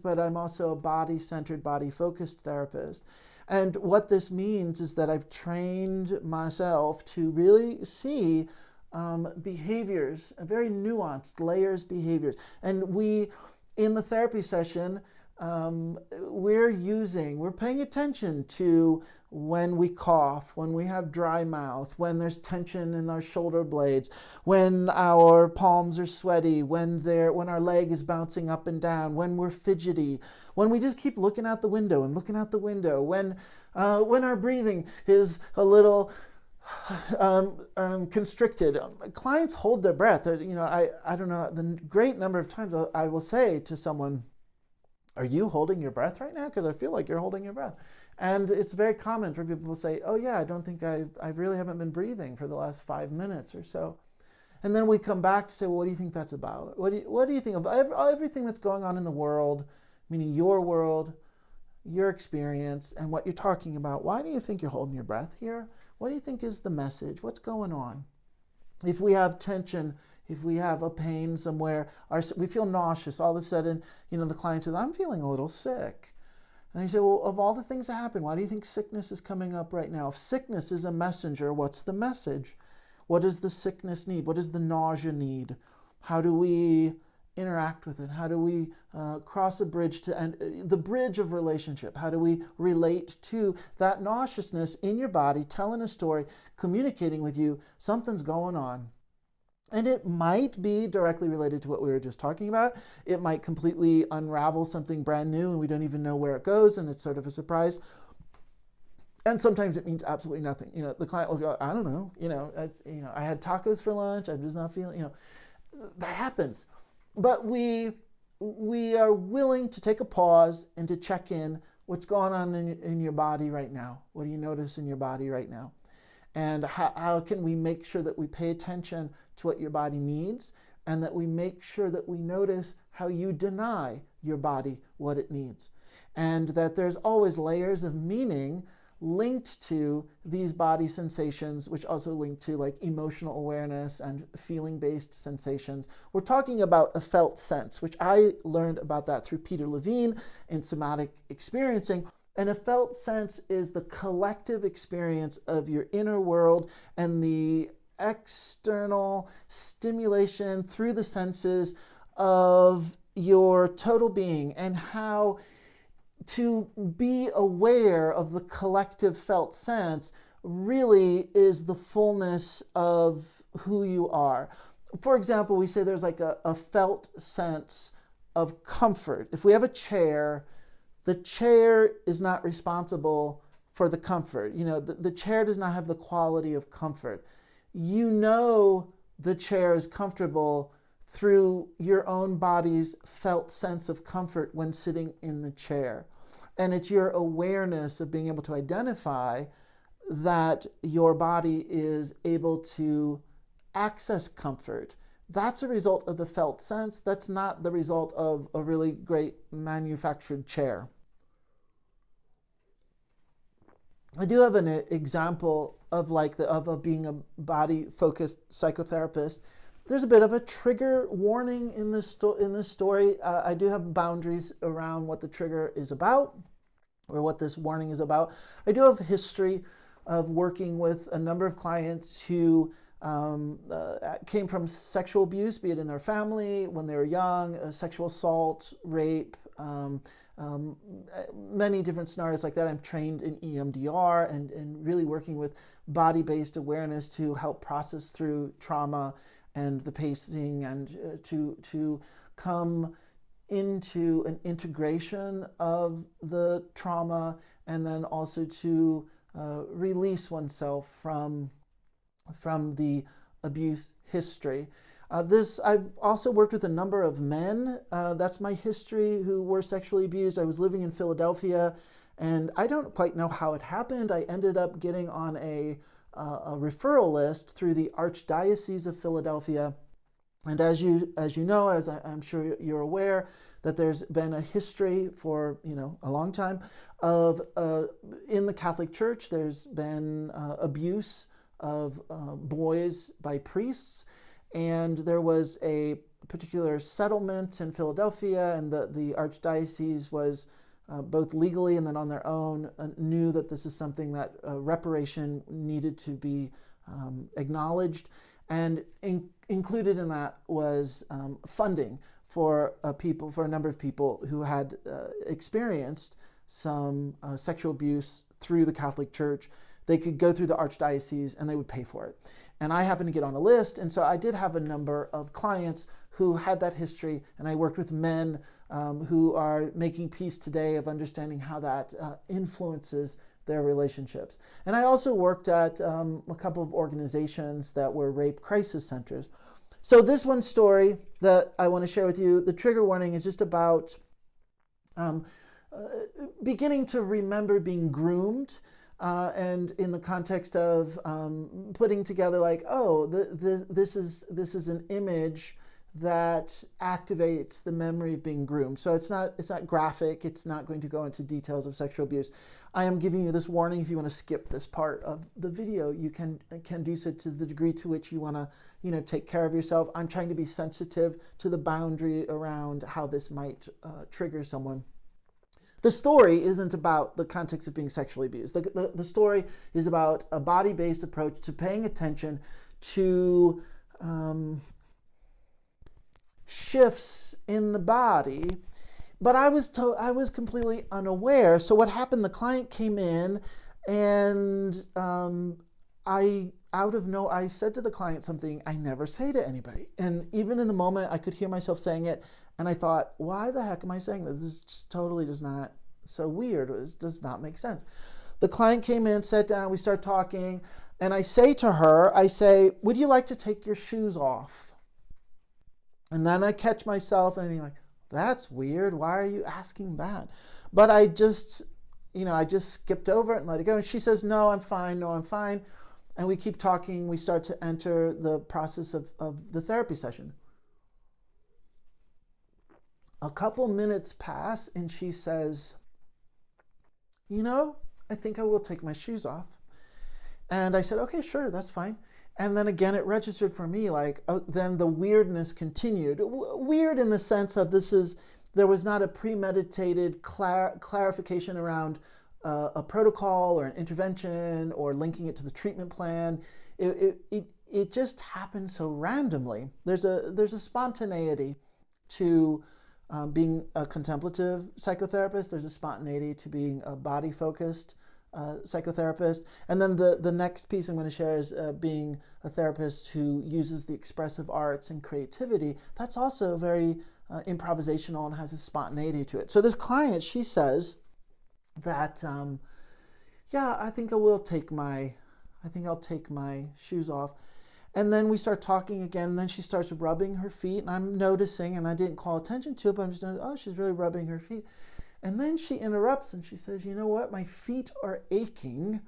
but I'm also a body-centered, body-focused therapist. And what this means is that I've trained myself to really see behaviors, very nuanced layers behaviors. And in the therapy session, we're paying attention to when we cough, when we have dry mouth, when there's tension in our shoulder blades, when our palms are sweaty, when our leg is bouncing up and down, when we're fidgety, when we just keep looking out the window and looking out the window, when our breathing is a little constricted. Clients hold their breath. I don't know, the great number of times I will say to someone, "Are you holding your breath right now? Because I feel like you're holding your breath." And it's very common for people to say, "Oh yeah, I don't think I really haven't been breathing for the last 5 minutes or so." And then we come back to say, "Well, what do you think that's about? What do you think of everything that's going on in the world, meaning your world, your experience, and what you're talking about? Why do you think you're holding your breath here? What do you think is the message? What's going on?" If we have tension, if we have a pain somewhere, we feel nauseous, all of a sudden, the client says, "I'm feeling a little sick." And you say, "Well, of all the things that happen, why do you think sickness is coming up right now? If sickness is a messenger, what's the message? What does the sickness need? What does the nausea need? How do we interact with it? How do we cross a bridge the bridge of relationship? How do we relate to that nauseousness in your body, telling a story, communicating with you, something's going on?" And it might be directly related to what we were just talking about. It might completely unravel something brand new and we don't even know where it goes, and it's sort of a surprise. And sometimes it means absolutely nothing. The client will go, "I don't know, I had tacos for lunch, I'm just not feeling," that happens. But we are willing to take a pause and to check in. What's going on in your body right now? What do you notice in your body right now? And how can we make sure that we pay attention to what your body needs, and that we make sure that we notice how you deny your body what it needs, and that there's always layers of meaning linked to these body sensations, which also link to like emotional awareness and feeling-based sensations. We're talking about a felt sense, which I learned about that through Peter Levine in somatic experiencing. And a felt sense is the collective experience of your inner world and the external stimulation through the senses of your total being, and how to be aware of the collective felt sense really is the fullness of who you are. For example, we say there's like a felt sense of comfort. If we have a chair, the chair is not responsible for the comfort. The chair does not have the quality of comfort. The chair is comfortable through your own body's felt sense of comfort when sitting in the chair. And it's your awareness of being able to identify that your body is able to access comfort. That's a result of the felt sense. That's not the result of a really great manufactured chair. I do have an example of being a body-focused psychotherapist. There's a bit of a trigger warning in this story. I do have boundaries around what the trigger is about, or what this warning is about. I do have a history of working with a number of clients who came from sexual abuse, be it in their family, when they were young, sexual assault, rape, many different scenarios like that. I'm trained in EMDR and really working with body-based awareness to help process through trauma and the pacing, and to come into an integration of the trauma, and then also to release oneself from the abuse history. I've also worked with a number of men, that's my history, who were sexually abused. I was living in Philadelphia, and I don't quite know how it happened. I ended up getting on a referral list through the Archdiocese of Philadelphia. And as you know, as I'm sure you're aware, that there's been a history for a long time of in the Catholic Church. There's been abuse of boys by priests, and there was a particular settlement in Philadelphia, and the archdiocese was both legally and then on their own knew that this is something that reparation needed to be acknowledged, and included in that was funding for a number of people who had experienced some sexual abuse through the Catholic Church. They could go through the archdiocese and they would pay for it. And I happened to get on a list, and so I did have a number of clients who had that history, and I worked with men who are making peace today of understanding how that influences their relationships. And I also worked at a couple of organizations that were rape crisis centers. So this one story that I want to share with you, the trigger warning is just about beginning to remember being groomed, and in the context of putting together like, oh, this is an image that activates the memory of being groomed. So it's not graphic. It's not going to go into details of sexual abuse. I am giving you this warning. If you want to skip this part of the video, you can do so to the degree to which you want to, take care of yourself. I'm trying to be sensitive to the boundary around how this might trigger someone. The story isn't about the context of being sexually abused. The story is about a body-based approach to paying attention to shifts in the body, but I was completely unaware. So what happened? The client came in, and I said to the client something I never say to anybody, and even in the moment I could hear myself saying it, and I thought, why the heck am I saying this? This just totally does not. So weird. It does not make sense. The client came in, sat down, we start talking, and I say to her, would you like to take your shoes off? And then I catch myself and I think like, that's weird. Why are you asking that? But I just skipped over it and let it go. And she says, no, I'm fine. No, I'm fine. And we keep talking. We start to enter the process of the therapy session. A couple minutes pass and she says, I think I will take my shoes off. And I said, okay, sure, that's fine. And then again, it registered for me like, then the weirdness continued. Weird in the sense of there was not a premeditated clarification around a protocol or an intervention or linking it to the treatment plan. It just happened so randomly. There's a spontaneity to being a contemplative psychotherapist. There's a spontaneity to being a body-focused psychotherapist. And then the next piece I'm going to share is being a therapist who uses the expressive arts and creativity. That's also very improvisational and has a spontaneity to it. So this client, she says that, I think I'll take my shoes off. And then we start talking again, and then she starts rubbing her feet, and I'm noticing, and I didn't call attention to it, but I'm just noticing, she's really rubbing her feet. And then she interrupts and she says, you know what? My feet are aching.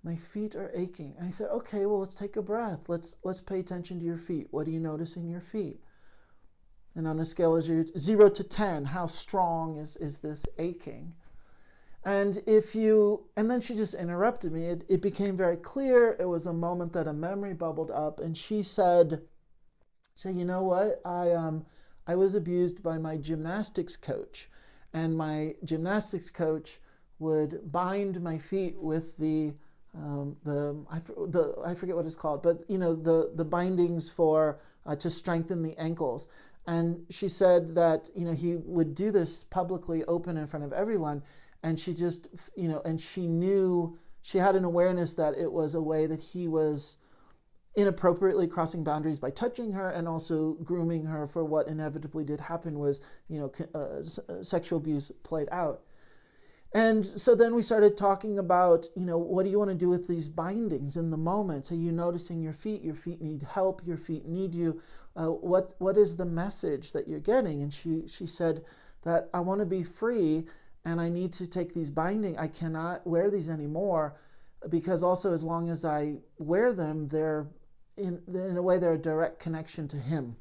My feet are aching. And I said, okay, well, let's take a breath. Let's pay attention to your feet. What do you notice in your feet? And on a scale of 0 to 10, how strong is this aching? And then she just interrupted me. It became very clear. It was a moment that a memory bubbled up. And she said, you know what? I was abused by my gymnastics coach. And my gymnastics coach would bind my feet with I forget what it's called, but the bindings for to strengthen the ankles. And she said that he would do this publicly, open in front of everyone, and she just and she knew, she had an awareness that it was a way that he was inappropriately crossing boundaries by touching her and also grooming her for what inevitably did happen was, sexual abuse played out. And so then we started talking about, what do you want to do with these bindings in the moment? Are you noticing your feet? Your feet need help. Your feet need you. What is the message that you're getting? And she said that I want to be free and I need to take these bindings. I cannot wear these anymore because also as long as I wear them, they're in a way they're a direct connection to him.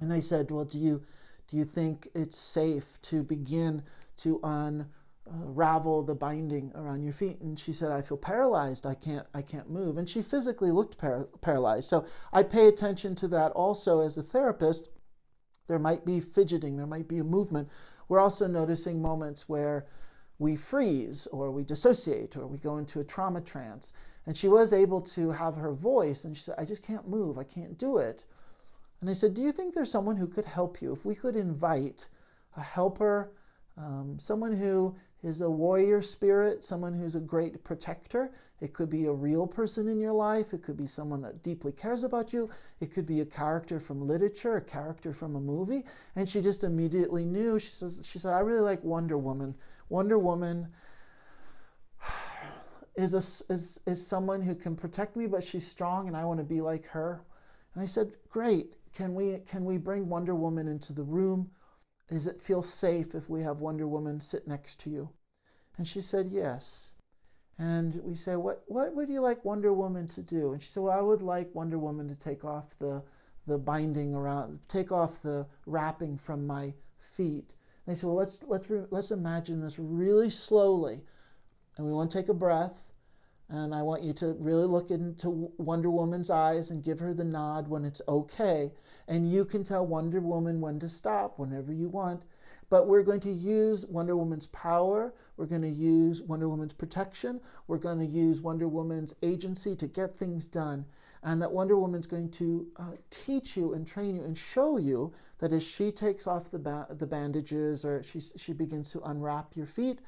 And I said, well, do you think it's safe to begin to unravel the binding around your feet? And she said, I feel paralyzed. I can't move. And she physically looked paralyzed. So I pay attention to that also as a therapist. There might be fidgeting, there might be a movement. We're also noticing moments where we freeze or we dissociate or we go into a trauma trance. And she was able to have her voice, and she said, I just can't move, I can't do it. And I said, do you think there's someone who could help you? If we could invite a helper, someone who is a warrior spirit, someone who's a great protector. It could be a real person in your life. It could be someone that deeply cares about you. It could be a character from literature, a character from a movie. And she just immediately knew. She said, I really like Wonder Woman. Wonder Woman is someone who can protect me, but she's strong and I want to be like her. And I said, great. Can we bring Wonder Woman into the room? Does it feel safe if we have Wonder Woman sit next to you? And she said, yes. And we say, what would you like Wonder Woman to do? And she said, well, I would like Wonder Woman to take off the binding around, take off the wrapping from my feet. And I said, well, let's imagine this really slowly. And we want to take a breath. And I want you to really look into Wonder Woman's eyes and give her the nod when it's okay. And you can tell Wonder Woman when to stop whenever you want. But we're going to use Wonder Woman's power. We're going to use Wonder Woman's protection. We're going to use Wonder Woman's agency to get things done. And that Wonder Woman's going to teach you and train you and show you that as she takes off the bandages or she begins to unwrap your feet,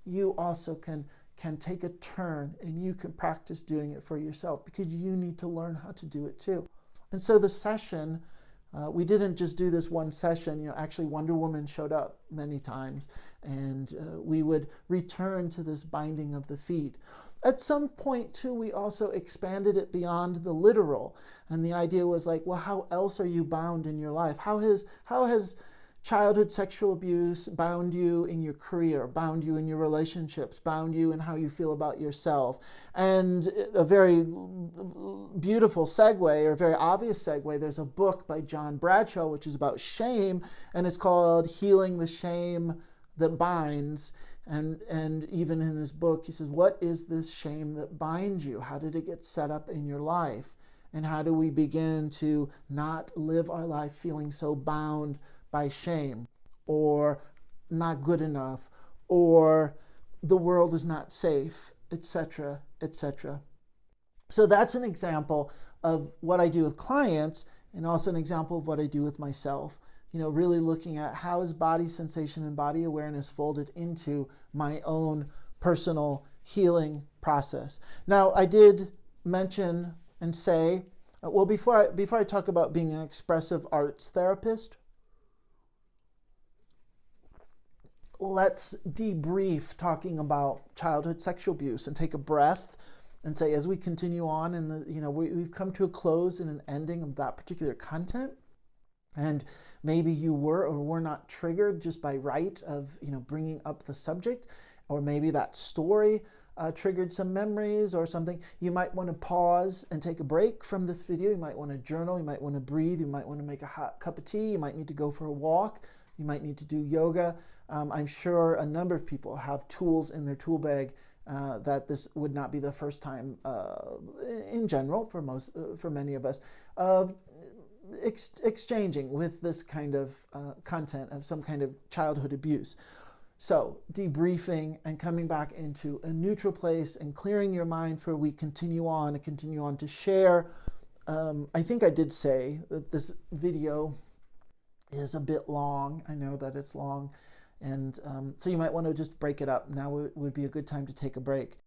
you also can take a turn and you can practice doing it for yourself because you need to learn how to do it too. And so the session, we didn't just do this one session. Actually Wonder Woman showed up many times, and we would return to this binding of the feet. At some point too, we also expanded it beyond the literal. And the idea was like, well, how else are you bound in your life? How has childhood sexual abuse bound you in your career, bound you in your relationships, bound you in how you feel about yourself? And a very beautiful segue, or a very obvious segue, there's a book by John Bradshaw, which is about shame, and it's called Healing the Shame That Binds. And even in his book, he says, what is this shame that binds you? How did it get set up in your life? And how do we begin to not live our life feeling so bound by shame, or not good enough, or the world is not safe, etc., etc. So that's an example of what I do with clients, and also an example of what I do with myself. Really looking at how is body sensation and body awareness folded into my own personal healing process. Now, I did mention and say, well, before I talk about being an expressive arts therapist, let's debrief talking about childhood sexual abuse and take a breath and say, as we continue on, and we've come to a close and an ending of that particular content, and maybe you were or were not triggered just by right of bringing up the subject, or maybe that story triggered some memories or something. You might want to pause and take a break from this video. You might want to journal. You might want to breathe. You might want to make a hot cup of tea. You might need to go for a walk. You might need to do yoga. I'm sure a number of people have tools in their tool bag that this would not be the first time, in general, for many of us, of exchanging with this kind of content of some kind of childhood abuse. So debriefing and coming back into a neutral place and clearing your mind for we continue on to share. I think I did say that this video is a bit long. I know that it's long. And so you might want to just break it up. Now would be a good time to take a break.